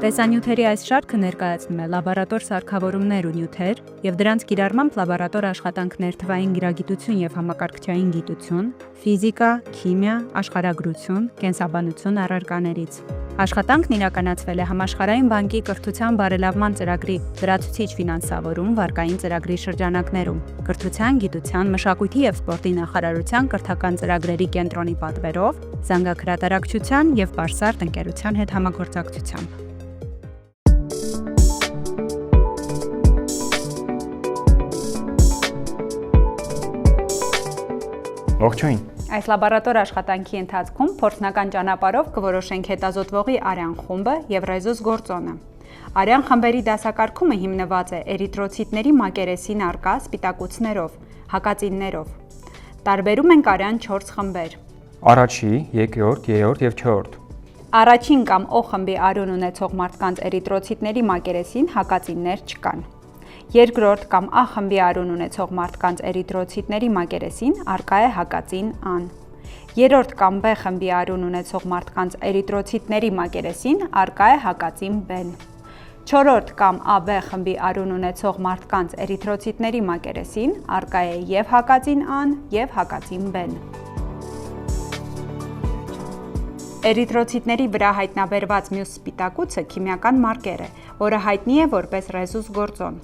Տեսանյութերի այս շարքը ներկայացնում է լաբորատոր սարքավորումներ ու նյութեր և դրանց կիրառմամբ լաբորատոր աշխատանքներ թվային գիրագիտություն և համակարգչային գիտություն, ֆիզիկա, քիմիա, աշխարհագրություն, կենսաբանություն առարկաներից։ Աշխատանքն իրականացվել է Համաշխարհային բանկի կրթության բարելավման ծրագրի լրացուցիչ ֆինանսավորում վարկային ծրագրի շրջանակներում, Կրթության, գիտության, մշակույթի և սպորտի նախարարության կրթական ծրագրերի կենտրոնի պատվերով, զանգահրատարակչության և Բարսարդ ընկերության հետ համագործակցությամբ։ Ողջույն։ Այս լաբորատոր աշխատանքի ընթացքում փորձնական ճանապարհով կորոշենք հետազոտվողի արյան խումբը և ռեզուս գործոնը։ Արյան խմբերի դասակարգումը հիմնված է էրիթրոցիտների մակերեսին առկա սպիտակուցներով, հակածիններով։ Տարբերում ենք արյան 4 խմբեր։ Առաջի, երկրորդ, երրորդ և չորրորդ։ Առաջին կամ O խմբի արյուն ունեցող մարդկանց էրիթրոցիտների մակերեսին հակածիններ չկան։ Երկրորդ կամ A խմբի արյուն ունեցող մարդկանց էրիթրոցիտների մակերեսին առկա է հակածին Ան։ Երրորդ կամ B խմբի արյուն ունեցող մարդկանց էրիթրոցիտների մակերեսին առկա է հակածին B-ն։ Չորրորդ կամ AB խմբի արյուն ունեցող մարդկանց էրիթրոցիտների մակերեսին առկա է և հակածին Ան, և հակածին B-ն։ Էրիթրոցիտների վրա հայտնաբերված մյուս սպիտակուցը քիմիական մարկեր է, որը հայտնի է որպես ռեզուս գործոն։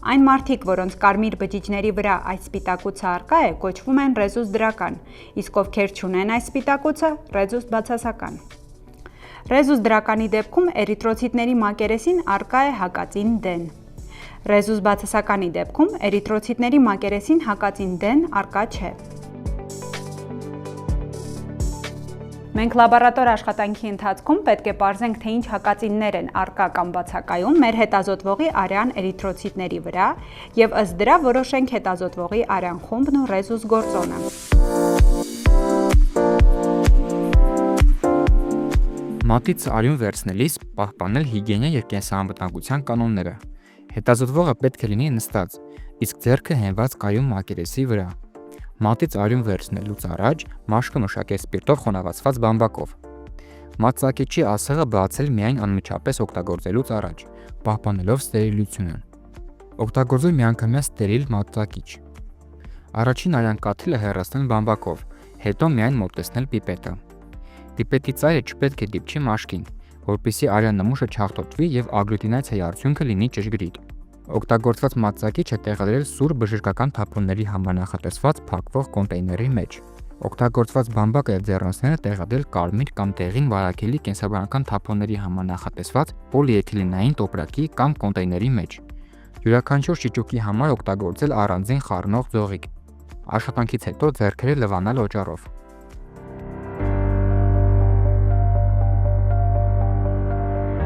Այն մարդիկ, որոնց կարմիր բջիջների վրա այս սպիտակուցը առկա է, կոչվում են ռեզուս դրական, իսկ ովքեր չունեն այս սպիտակուցը՝ ռեզուս բացասական։ Ռեզուս դրականի դեպքում էրիթրոցիտների մակերեսին առկա է հակածին D-ն։ Ռեզուս բացասականի դեպքում էրիթրոցիտների մակերեսին հակածին D-ն առկա չէ։ Մենք լաբորատոր աշխատանքի ընթացքում պետք է պարզենք, թե ինչ հակածիններ են առկա կամ բացակայում մեր հետազոտվողի արյան էրիթրոցիտների վրա և ըստ դրա որոշենք հետազոտվողի արյան խումբն ու ռեզուս գործոնը։ Մատից արյուն վերցնելիս պահպանել հիգիենա և կենսանվտանգության կանոնները։ Հետազոտվողը պետք է լինի նստած, իսկ ձեռքը հենված կայուն մակերեսի վրա։ Մատից արյուն վերցնելուց առաջ մաշկը մշակել սպիրտով խոնավացված բամբակով։ Մածակիչի ասեղը բացել միայն անմիջապես օգտագործելուց առաջ, պահպանելով ստերիլությունը։ Օգտագործել միանգամյա ստերիլ մածակիչ։ Առաջին արյան կաթիլը հեռացնել բամբակով, հետո միայն մոտեցնել պիպետը։ Պիպետի ծայրը չպետք է դիպչի մաշկին, որպեսզի արյան նմուշը չաղտոտվի և ագլյուտինացիայի արդյունքը լինի ճշգրիտ։ Օգտագործված մածակիչը տեղադրել սուր բժշկական թափոնների համար նախատեսված փակվող կոնտեյների մեջ։ Օգտագործված բամբակը և ձեռնոցները տեղադրել կարմիր կամ դեղին վարակելի կենսաբանական թափոնների համար նախատեսված պոլիէթիլենային տոպրակի կամ կոնտեյների մեջ։ Յուրաքանչյուր շիճուկի համար օգտագործել առանձին խառնող ձողիկ։ Աշխատանքից հետո ձեռքերը լվանալ օճառով։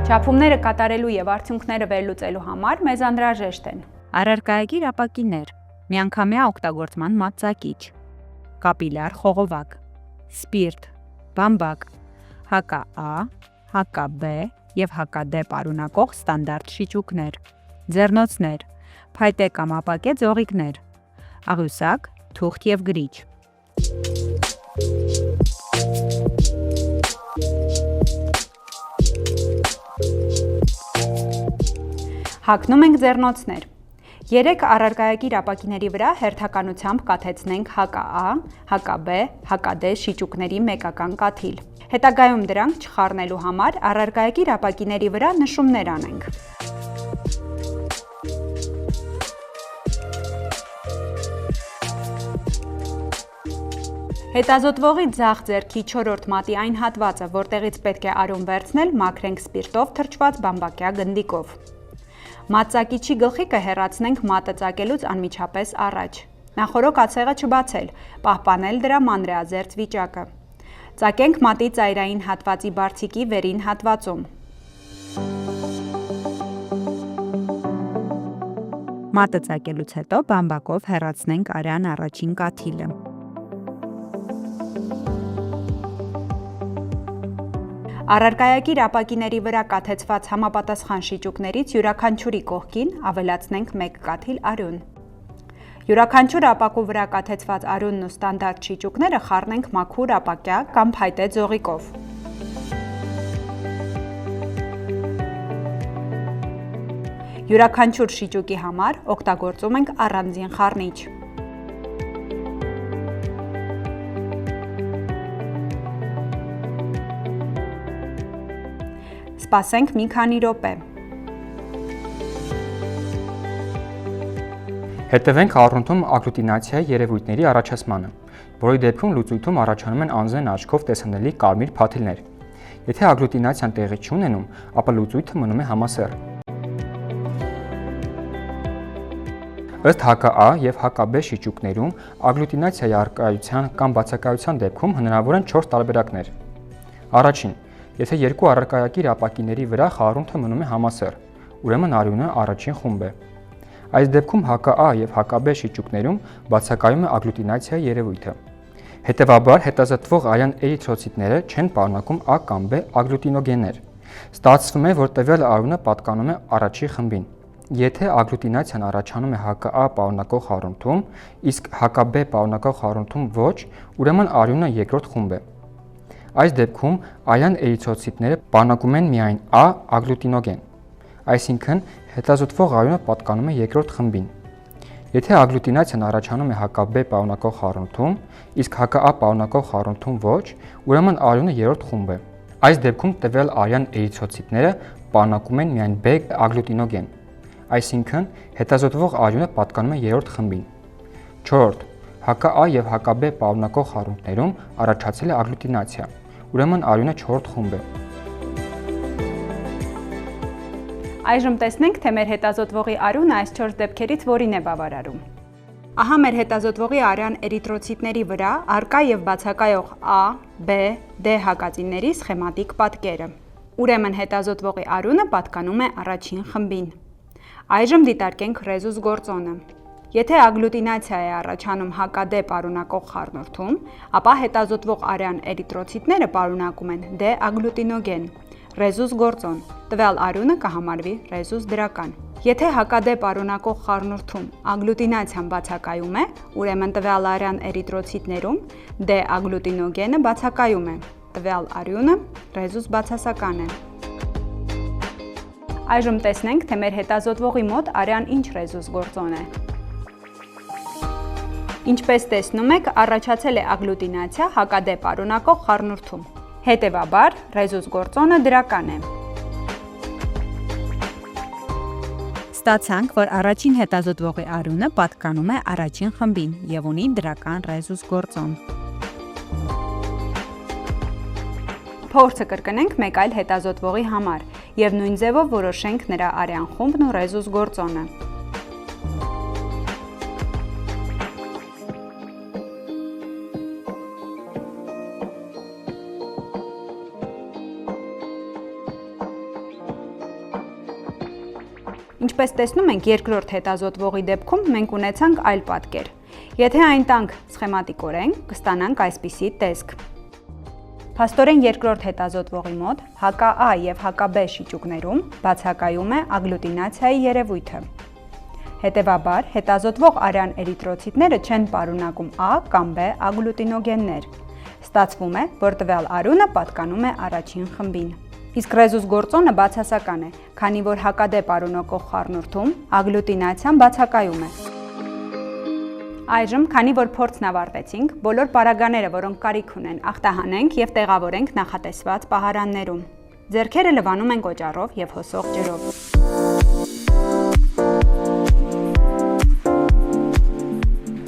Չափումները կատարելու և արդյունքները վերլուծելու համար մեզ անհրաժեշտ են առարկայագիր ապակիներ, միանգամյա օգտագործման մածակիչ, կապիլյար խողովակ, սպիրտ, բամբակ, հակա-A, հակա-B և հակա-D պարունակող ստանդարտ շիճուկներ, ձեռնոցներ, փայտե կամ ապակե ձողիկներ, աղյուսակ, թուղթ և գրիչ։ Հագնում ենք ձեռնոցներ։ 3 առարկայագիր ապակիների վրա հերթականությամբ կաթեցնենք հակա-A, հակա-B, հակա-D շիճուկների մեկական կաթիլ։ Հետագայում դրանք չխառնելու համար առարկայագիր ապակիների վրա նշումներ անենք։ Հետազոտվողի ձախ ձեռքի չորրորդ մատի այն հատվածը, որտեղից պետք է արյուն վերցնել, մաքրենք սպիրտով թրջված բամբակյա գնդիկով։ Մածակիչի գլխիկը հեռացնենք մատը ծակելուց անմիջապես առաջ։ Նախօրոք ացեղը չբացել, պահպանել դրա մանրէազերծ վիճակը։ Ծակենք մատի ծայրային հատվածի բարձիկի վերին հատվածում։ Մատը ծակելուց հետո բամբակով հեռացնենք արյան առաջին կաթիլը։ Առարկայագիր ապակիների վրա կաթեցված համապատասխան շիճուկներից յուրաքանչյուրի կողքին ավելացնենք 1 կաթիլ արյուն։ Յուրաքանչյուր ապակու վրա կաթեցված արյունն ու ստանդարտ շիճուկները խառնենք մաքուր ապակյա կամ փայտե ձողիկով։ Յուրաքանչյուր շիճուկի համար օգտագործում ենք առանձին խառնիչ։ Սպասենք մի քանի րոպե։ Հետևենք առնթում ագլյուտինացիայի երևույթների առաջացմանը, որի դեպքում լուծույթում առաջանում են անձնեն աչքով տեսանելի կարմիր փաթիլներ։ Եթե ագլյուտինացիան տեղի չունենում, ապա լուծույթը մնում է համասեռ։ Ըստ ՀԿԱ և ՀԿԲ շիճուկներում ագլյուտինացիայի առկայության կամ բացակայության դեպքում հնարավոր են 4 տարբերակներ։ Առաջին, եթե երկու առարկայակիր ապակիների վրա խառնուրդը մնում է համասեռ, ուրեմն արյունը առաջին խումբ է։ Այս դեպքում ՀԿԱ և ՀԿԲ շիճուկներում բացակայում է ագլյուտինացիայի երևույթը։ Հետևաբար, հետազոտվող արյան էրիթրոցիտները չեն պարունակում A կամ B ագլյուտինոգեններ։ Ստացվում է, որ տվյալ արյունը պատկանում է առաջին խմբին։ Եթե ագլյուտինացիան առաջանում է ՀԿԱ պարունակող խառնուրդում, իսկ ՀԿԲ պարունակող խառնուրդում ոչ, ուրեմն արյունը երկրորդ խումբ է։ Այս դեպքում արյան էրիթրոցիտները պարունակում են միայն A ագլյուտինոգեն, այսինքն հետազոտվող արյունը պատկանում է երկրորդ խմբին։ Եթե ագլյուտինացիան առաջանում է ՀԿԲ պարունակող խառնուրդում, իսկ ՀԿԱ պարունակող խառնուրդում ոչ, ուրեմն արյունը երրորդ խումբ է։ Այս դեպքում տվյալ արյան էրիթրոցիտները պարունակում են միայն B ագլյուտինոգեն, այսինքն հետազոտվող արյունը պատկանում է երրորդ խմբին։ Չորրորդ, ՀԿԱ և ՀԿԲ պարունակող խառնուրդներում առաջացել է ագլյուտինացիա, ուրեմն արյունը չորրորդ խումբ է։ Այժմ տեսնենք, թե մեր հետազոտվողի արյունը այս 4 դեպքերից որին է բավարարում։ Ահա մեր հետազոտվողի արյան էրիթրոցիտների վրա առկա եւ բացակայող A, B, D հակածինների սխեմատիկ պատկերը։ Ուրեմն հետազոտվողի արյունը պատկանում է առաջին խմբին։ Այժմ դիտարկենք ռեզուս գործոնը։ Եթե ագլյուտինացիա է առաջանում ՀԿԴ պարունակող խառնուրդում, ապա հետազոտվող արյան էրիթրոցիտները պարունակում են D ագլյուտինոգեն։ Ռեզուս գործոն, տվյալ արյունը կհամարվի ռեզուս դրական։ Եթե ՀԿԴ պարունակող խառնուրդում ագլյուտինացիան բացակայում է, ուրեմն տվյալ արյան էրիթրոցիտներում D ագլյուտինոգենը բացակայում է։ Տվյալ արյունը ռեզուս բացասական է։ Այժմ տեսնենք, թե մեր հետազոտվողի մոտ արյան ինչ ռեզուս գործոն է։ Ինչպես տեսնում եք, առաջացել է ագլյուտինացիա ՀԿԴ պարունակող խառնուրդում։ Հետևաբար, ռեզուս գործոնը դրական է։ Ստացանք, որ առաջին հետազոտվողի արյունը պատկանում է առաջին խմբին և ունի դրական ռեզուս գործոն։ Փորձը կրկնենք մեկ այլ հետազոտվողի համար և նույն ձևով որոշենք նրա արյան խումբն ու ռեզուս գործոնը։ Ինչպես տեսնում ենք, երկրորդ հետազոտվողի դեպքում մենք ունեցանք այլ պատկեր։ Եթե այն տանք սխեմատիկորեն, կստանանք այսպիսի տեսք։ Փաստորեն երկրորդ հետազոտվողի մոտ ՀԿԱ և ՀԿԲ շիճուկներում բացակայում է ագլյուտինացիայի երևույթը։ Հետևաբար, հետազոտվող արյան էրիթրոցիտները չեն պարունակում A կամ B ագլյուտինոգեններ։ Ստացվում է, որ տվյալ արյունը պատկանում է առաջին խմբին։ Իսկ ռեզուս գործոնը բացասական է, քանի որ ՀԿԴ պարունակող խառնուրդում ագլյուտինացիան բացակայում է։ Այժմ, քանի որ փորձն ավարտեցինք, բոլոր պարագաները, որոնք կարիք ունեն, ախտահանենք և տեղավորենք նախատեսված պահարաններում։ Ձեռքերը լվանում ենք օճառով և հոսող ջրով։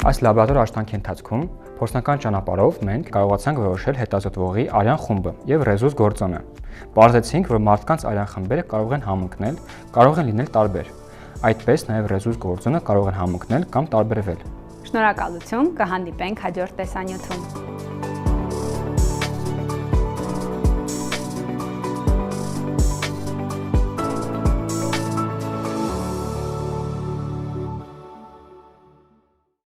Այս լաբորատոր աշխատանքի ընթացքում փորձնական ճանապարհով մենք կարողացանք որոշել հետազոտվողի արյան խումբը և ռեզուս գործոնը։ Պարզեցինք, որ մարդկանց արյան խմբերը կարող են համընկնել, կարող են լինել տարբեր։ Այդպես նաև ռեզուս գործոնը կարող են համընկնել կամ տարբերվել։ Շնորհակալություն, կհանդիպենք հաջորդ տեսանյութում։